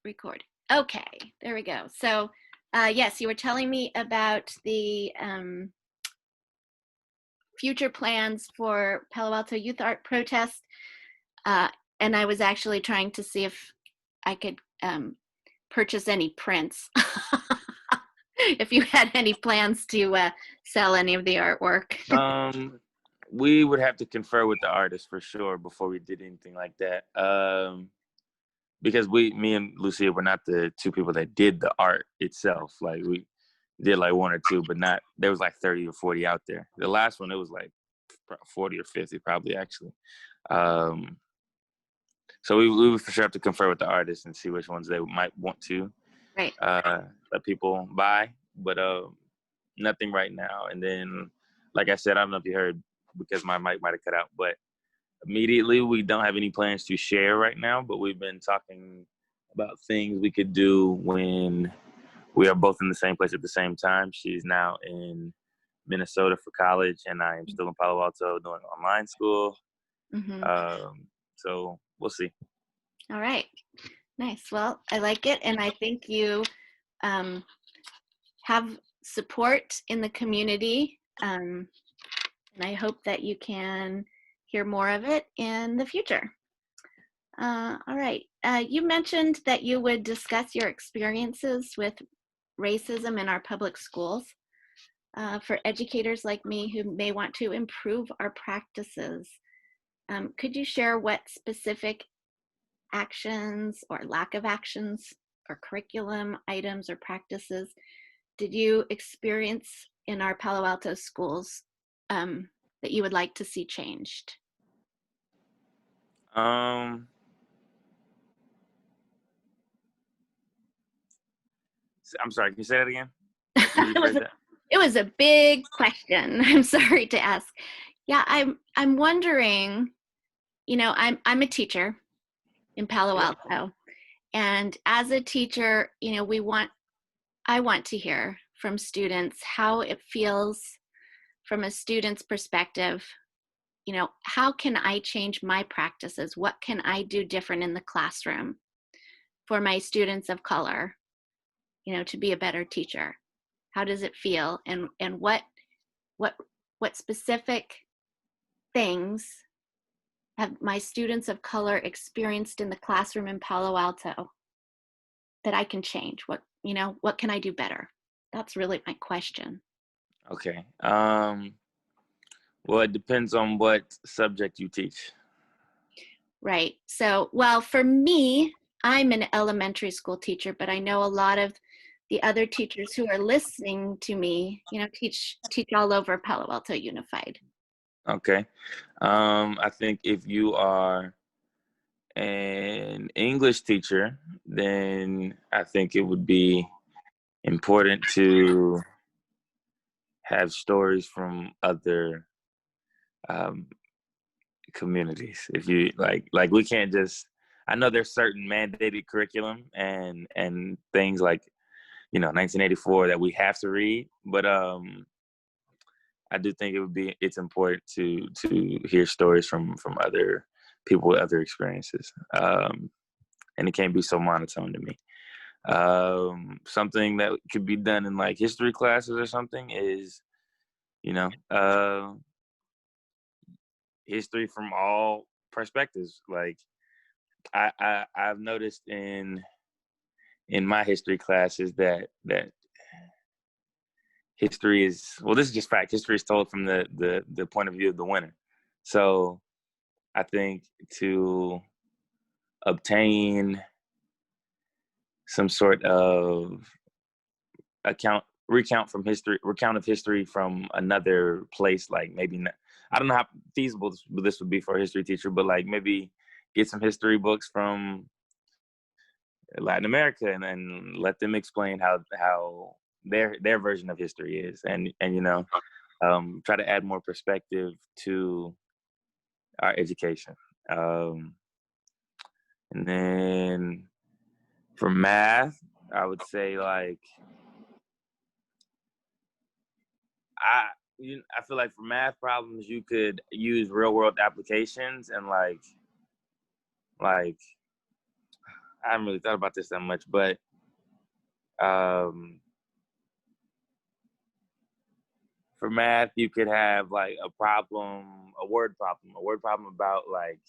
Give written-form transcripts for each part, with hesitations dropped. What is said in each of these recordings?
Record. Okay, there we go. So, yes, you were telling me about the future plans for Palo Alto Youth Art Protest, and I was actually trying to see if I could purchase any prints. If you had any plans to sell any of the artwork. We would have to confer with the artist for sure before we did anything like that. Because me and Lucia were not the two people that did the art itself. Like we did like one or two, but not, there was like 30 or 40 out there. The last one, it was like 40 or 50 probably actually. So we would for sure have to confer with the artist and see which ones they might want to let people buy, but nothing right now. And then, like I said, I don't know if you heard because my mic might have cut out, but immediately we don't have any plans to share right now, but we've been talking about things we could do when we are both in the same place at the same time. She's now in Minnesota for college, and I am still in Palo Alto doing online school. So we'll see. All right. Nice. Well, I like it. And I think you have support in the community. And I hope that you can hear more of it in the future. All right. You mentioned that you would discuss your experiences with racism in our public schools for educators like me who may want to improve our practices. Could you share what specific actions or lack of actions or curriculum items or practices did you experience in our Palo Alto schools that you would like to see changed? I'm sorry, can you say that again? It was a big question. I'm sorry to ask. Yeah, I'm wondering, you know, I'm a teacher in Palo Alto. And as a teacher, you know, I want to hear from students how it feels from a student's perspective. You know, how can I change my practices? What can I do different in the classroom for my students of color, you know, to be a better teacher? How does it feel? And what specific things have my students of color experienced in the classroom in Palo Alto that I can change? What can I do better? That's really my question. Okay. Well, it depends on what subject you teach. Right. So, well, for me, I'm an elementary school teacher, but I know a lot of the other teachers who are listening to me, you know, teach all over Palo Alto Unified. Okay. I think if you are an English teacher, then I think it would be important to have stories from other communities. If you like we can't just, I know there's certain mandated curriculum and things like, you know, 1984 that we have to read, but I do think it's important to hear stories from other people with other experiences, and it can't be so monotone to me. Something that could be done in like history classes or something is, you know, history from all perspectives. Like I've noticed in my history classes that history is, well, this is just fact. History is told from the point of view of the winner. So I think to obtain some sort of recount of history from another place, like maybe not, I don't know how feasible this would be for a history teacher, but like maybe get some history books from Latin America and then let them explain how their version of history is, and you know, try to add more perspective to our education. And then for math, I would say like I feel like for math problems you could use real world applications and like I haven't really thought about this that much, but for math, you could have like a word problem about like,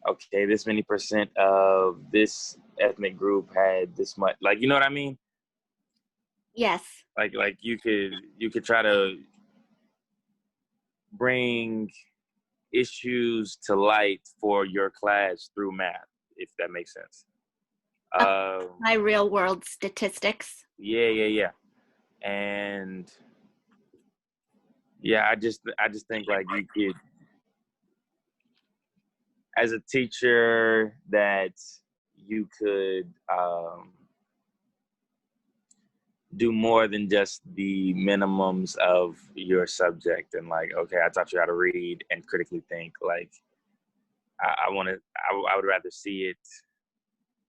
okay, this many percent of this ethnic group had this much, like, you know what I mean? Yes. Like you could try to bring issues to light for your class through math, if that makes sense. My real world statistics. Yeah. And yeah, I just think like you could, as a teacher, that you could do more than just the minimums of your subject. And like, okay, I taught you how to read and critically think. Like, I would rather see it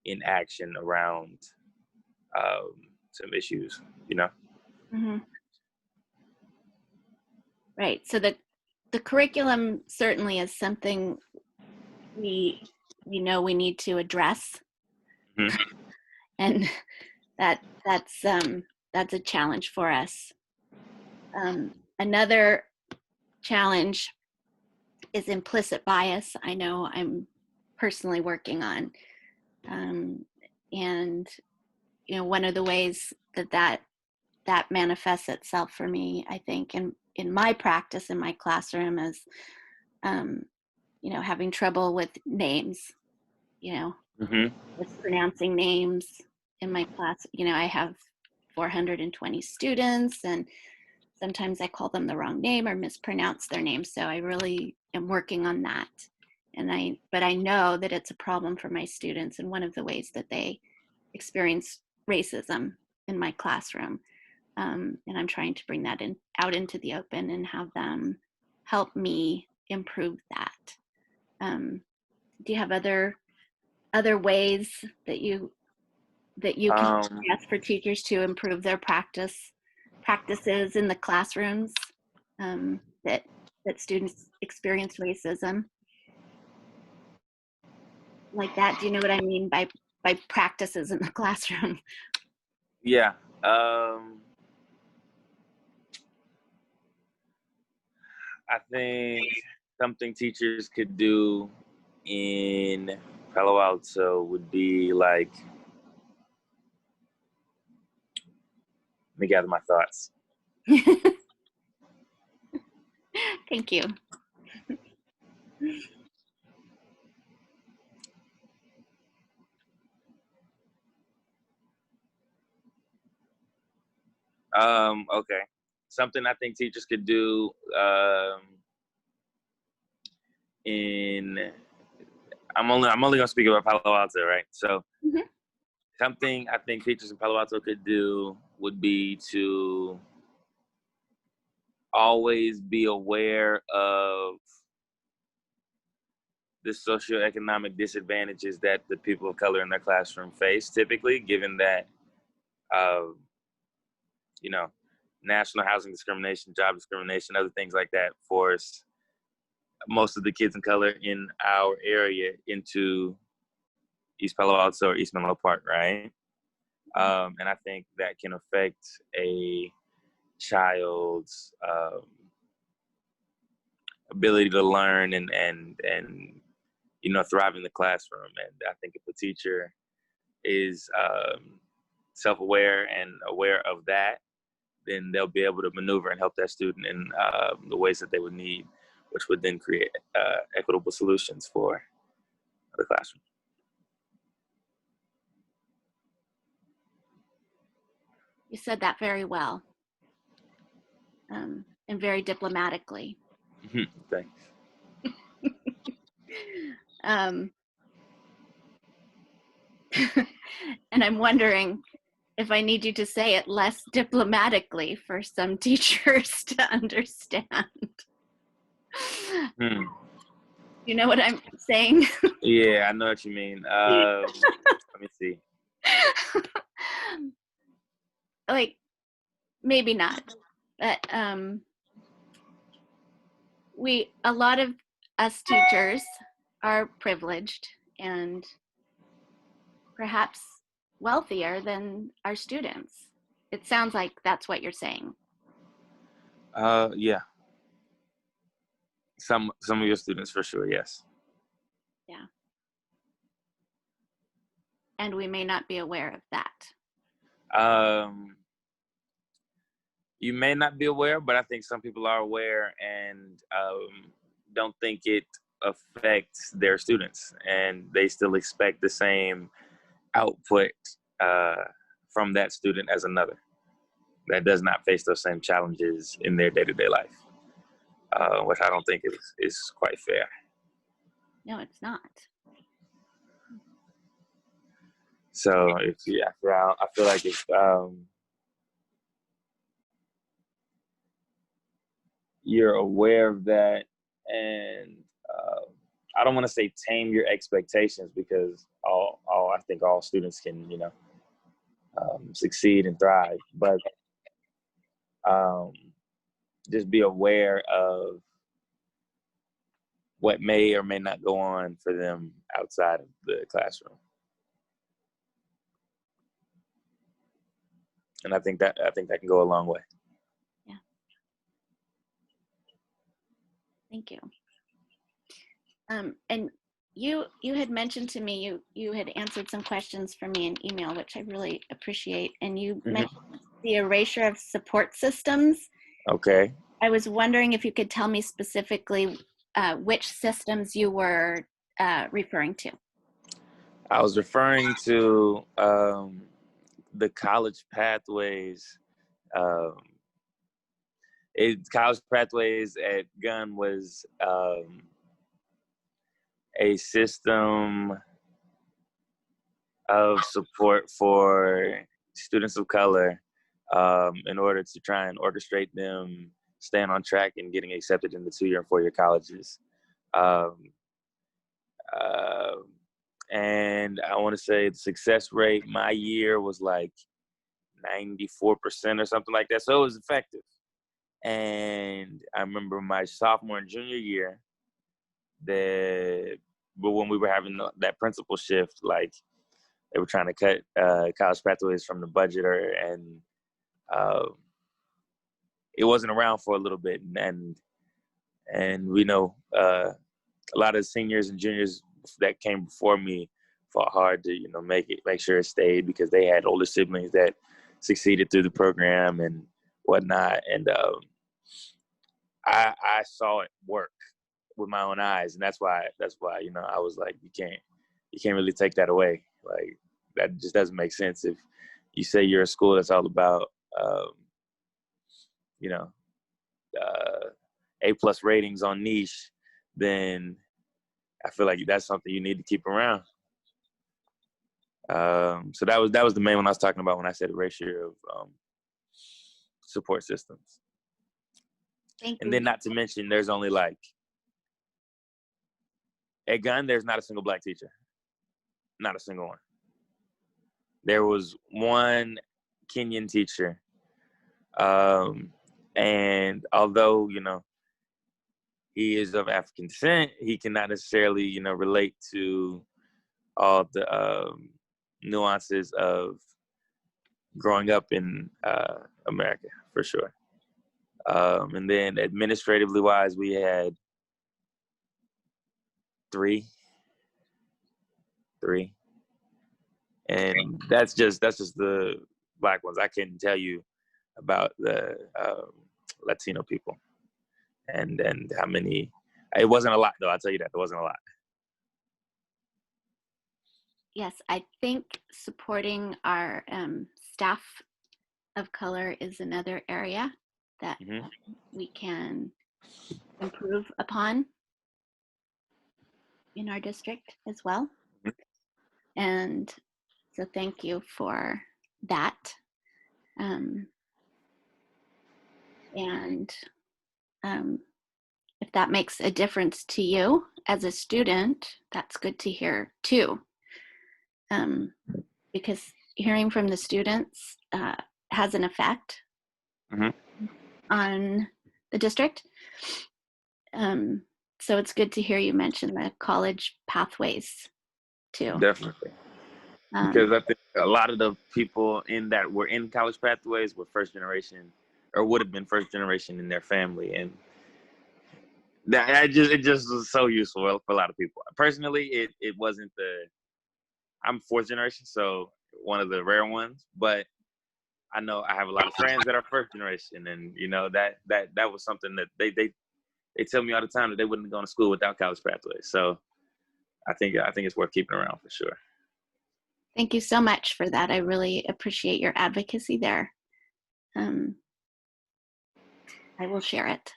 in action around some issues, you know? Mm-hmm. Right. So the curriculum certainly is something we know we need to address, Mm-hmm. and that's a challenge for us. Another challenge is implicit bias. I know I'm personally working on, and one of the ways that manifests itself for me, I think, in my practice in my classroom is, having trouble with names, Mm-hmm. mispronouncing names in my class. I have 420 students, and sometimes I call them the wrong name or mispronounce their name. So I really am working on that. But I know that it's a problem for my students, and one of the ways that they experience racism in my classroom. And I'm trying to bring that out into the open and have them help me improve that. Do you have other ways that you can suggest for teachers to improve their practices in the classrooms, that students experience racism like that? Do you know what I mean by practices in the classroom? Yeah. I think something teachers could do in Palo Alto would be like, let me gather my thoughts. Thank you. Okay. Something I think teachers could do in I'm only gonna speak about Palo Alto, right? So Mm-hmm. something I think teachers in Palo Alto could do would be to always be aware of the socio-economic disadvantages that the people of color in their classroom face, typically, given that, you know, national housing discrimination, job discrimination, other things like that force most of the kids in color in our area into East Palo Alto or East Menlo Park, right? And I think that can affect a child's ability to learn and thrive in the classroom. And I think if a teacher is self-aware and aware of that, then they'll be able to maneuver and help that student in the ways that they would need, which would then create equitable solutions for the classroom. You said that very well, and very diplomatically. Thanks. And I'm wondering if I need you to say it less diplomatically for some teachers to understand. You know what I'm saying? Yeah, I know what you mean. Let me see. Like, maybe not, but a lot of us teachers are privileged and perhaps wealthier than our students. It sounds like that's what you're saying. Yeah, some of your students for sure, yes. Yeah. And we may not be aware of that. Um, you may not be aware, but I think some people are aware and don't think it affects their students, and they still expect the same output from that student as another that does not face those same challenges in their day-to-day life, which I don't think is quite fair. No, it's not. So I feel like if you're aware of that, and I don't want to say tame your expectations, because I think all students can, succeed and thrive, but um, just be aware of what may or may not go on for them outside of the classroom. And I think that can go a long way. Yeah. Thank you. And you had mentioned to me, you had answered some questions for me in email, which I really appreciate. And you mentioned the erasure of support systems. Okay. I was wondering if you could tell me specifically which systems you were referring to. I was referring to the college pathways. Um, College pathways at Gunn was a system of support for students of color, in order to try and orchestrate them staying on track and getting accepted in the 2-year and 4-year colleges. Um, uh, and I want to say the success rate my year was like 94% or something like that. So it was effective. And I remember my sophomore and junior year, but when we were having that principal shift, like they were trying to cut college pathways from the budget, and uh, it wasn't around for a little bit, and we know a lot of seniors and juniors that came before me fought hard to make sure it stayed, because they had older siblings that succeeded through the program and whatnot, and I saw it work with my own eyes, and that's why I was like, you can't really take that away. Like, that just doesn't make sense if you say you're a school that's all about you know A+ ratings on niche, then I feel like that's something you need to keep around. So that was the main one I was talking about when I said erasure of support systems. Thank And you. then, not to mention, there's only like at Gunn, there's not a single black teacher, not a single one. There was one Kenyan teacher, and although he is of African descent, he cannot necessarily relate to all the nuances of growing up in America, for sure. And then administratively wise, we had three, and that's just the black ones. I couldn't tell you about the Latino people and how many. It wasn't a lot, though. I'll tell you that. It wasn't a lot. Yes, I think supporting our staff of color is another area that we can improve upon in our district as well. And so thank you for that. And if that makes a difference to you as a student, that's good to hear too. Because hearing from the students has an effect on the district. So it's good to hear you mention the college pathways too. Definitely. Because I think a lot of the people in that were in college pathways were first generation, or would have been first generation in their family, and it just was so useful for a lot of people. Personally, it wasn't I'm fourth generation, so one of the rare ones, but I know I have a lot of friends that are first generation, and that was something that they tell me all the time that they wouldn't have gone to school without college pathways. So I think it's worth keeping around for sure. Thank you so much for that. I really appreciate your advocacy there. I will share it.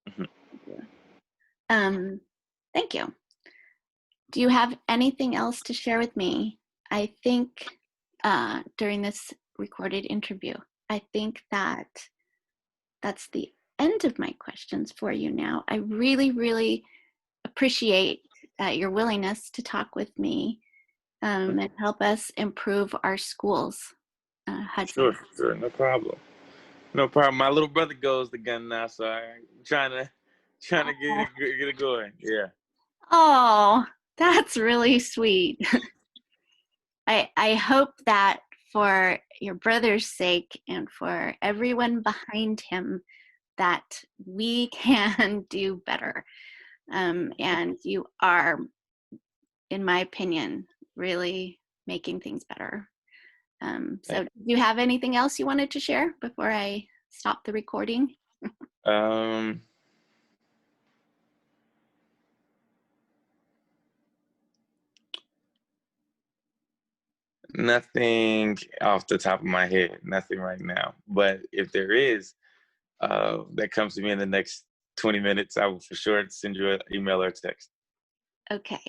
Mm-hmm. Thank you. Thank you. Do you have anything else to share with me? I think during this recorded interview, I think that's the end of my questions for you now. I really, really appreciate your willingness to talk with me and help us improve our schools, Hudson. Sure, no problem. No problem. My little brother goes to Gunn now, so I'm trying to get it going. Yeah. Oh, that's really sweet. I hope that for your brother's sake and for everyone behind him that we can do better. And you are, in my opinion, really making things better. So do you have anything else you wanted to share before I stop the recording? Nothing off the top of my head. Nothing right now. But if there is, that comes to me in the next 20 minutes, I will for sure send you an email or text. Okay,